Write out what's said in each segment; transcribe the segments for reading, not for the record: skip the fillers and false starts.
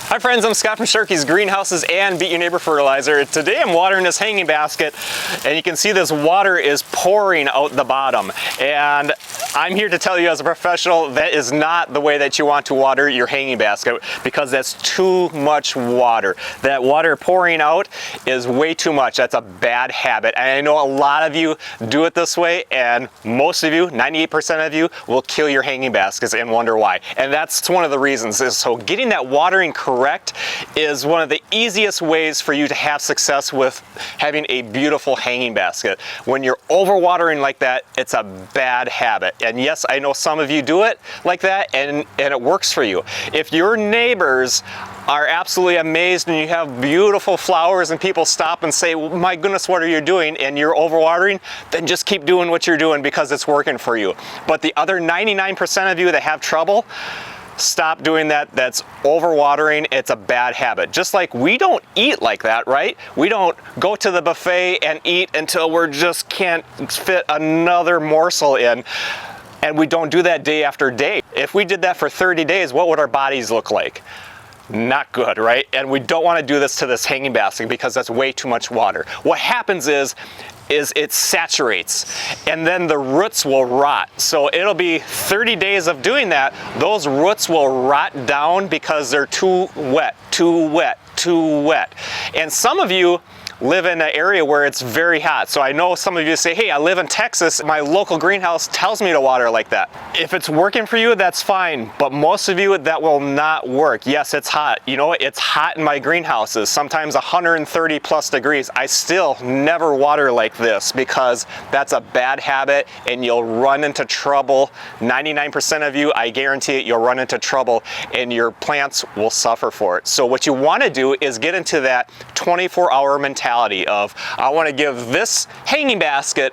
Hi friends, I'm Scott from Sharkey's Greenhouses and Beat Your Neighbor Fertilizer. Today I'm watering this hanging basket and you can see this water is pouring out the bottom. And I'm here to tell you as a professional that is not the way that you want to water your hanging basket because that's too much water. That water pouring out is way too much. That's a bad habit. And I know a lot of you do it this way, and most of you, 98% of you, will kill your hanging baskets and wonder why. And that's one of the reasons. So getting that watering correct is one of the easiest ways for you to have success with having a beautiful hanging basket. When you're overwatering like that, it's a bad habit. And yes, I know some of you do it like that and it works for you. If your neighbors are absolutely amazed and you have beautiful flowers and people stop and say, well, my goodness, what are you doing? And you're overwatering, then just keep doing what you're doing because it's working for you. But the other 99% of you that have trouble, stop doing that. That's overwatering. It's a bad habit. Just like we don't eat like that, right? We don't go to the buffet and eat until we just can't fit another morsel in. And we don't do that day after day. If we did that for 30 days, what would our bodies look like? Not good, right? And we don't want to do this to this hanging basket because that's way too much water. What happens is it saturates and then the roots will rot. So it'll be 30 days of doing that. Those roots will rot down because they're too wet, too wet, too wet. And some of you live in an area where it's very hot. So I know some of you say, hey, I live in Texas. My local greenhouse tells me to water like that. If it's working for you, that's fine. But most of you, that will not work. Yes, it's hot. You know, it's hot in my greenhouses, sometimes 130 plus degrees. I still never water like this because that's a bad habit and you'll run into trouble. 99% of you, I guarantee it, you'll run into trouble and your plants will suffer for it. So what you want to do is get into that 24-hour mentality of, I want to give this hanging basket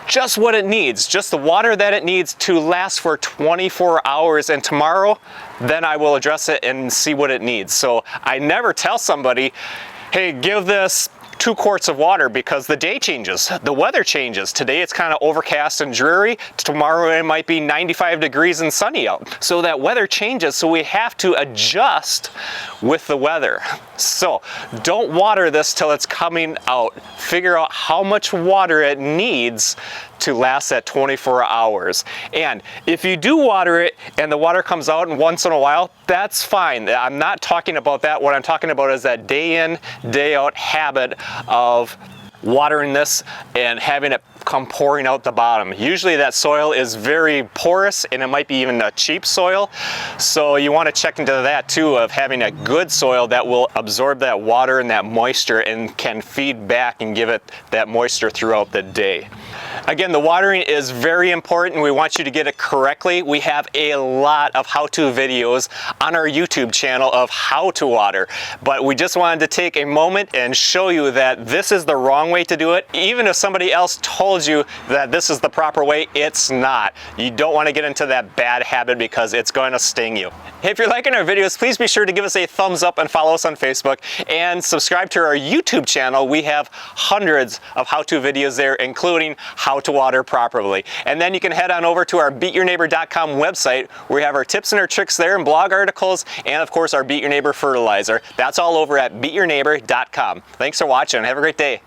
just what it needs, just the water that it needs to last for 24 hours, and tomorrow, then I will address it and see what it needs. So I never tell somebody, hey, give this 2 quarts of water because the day changes, the weather changes. Today it's kind of overcast and dreary. Tomorrow it might be 95 degrees and sunny out. So that weather changes, so we have to adjust with the weather. So don't water this till it's coming out. Figure out how much water it needs to last that 24 hours. And if you do water it and the water comes out once in a while, that's fine. I'm not talking about that. What I'm talking about is that day in, day out habit of watering this and having it come pouring out the bottom. Usually that soil is very porous and it might be even a cheap soil. So you want to check into that too, of having a good soil that will absorb that water and that moisture and can feed back and give it that moisture throughout the day. Again, the watering is very important. We want you to get it correctly. We have a lot of how-to videos on our YouTube channel of how to water, but we just wanted to take a moment and show you that this is the wrong way to do it. Even if somebody else told you that this is the proper way, it's not. You don't want to get into that bad habit because it's going to sting you. If you're liking our videos, please be sure to give us a thumbs up and follow us on Facebook and subscribe to our YouTube channel. We have hundreds of how-to videos there, including how to water properly. And then you can head on over to our beatyourneighbor.com website where we have our tips and our tricks there and blog articles, and of course our Beat Your Neighbor fertilizer. That's all over at beatyourneighbor.com. Thanks for watching. Have a great day.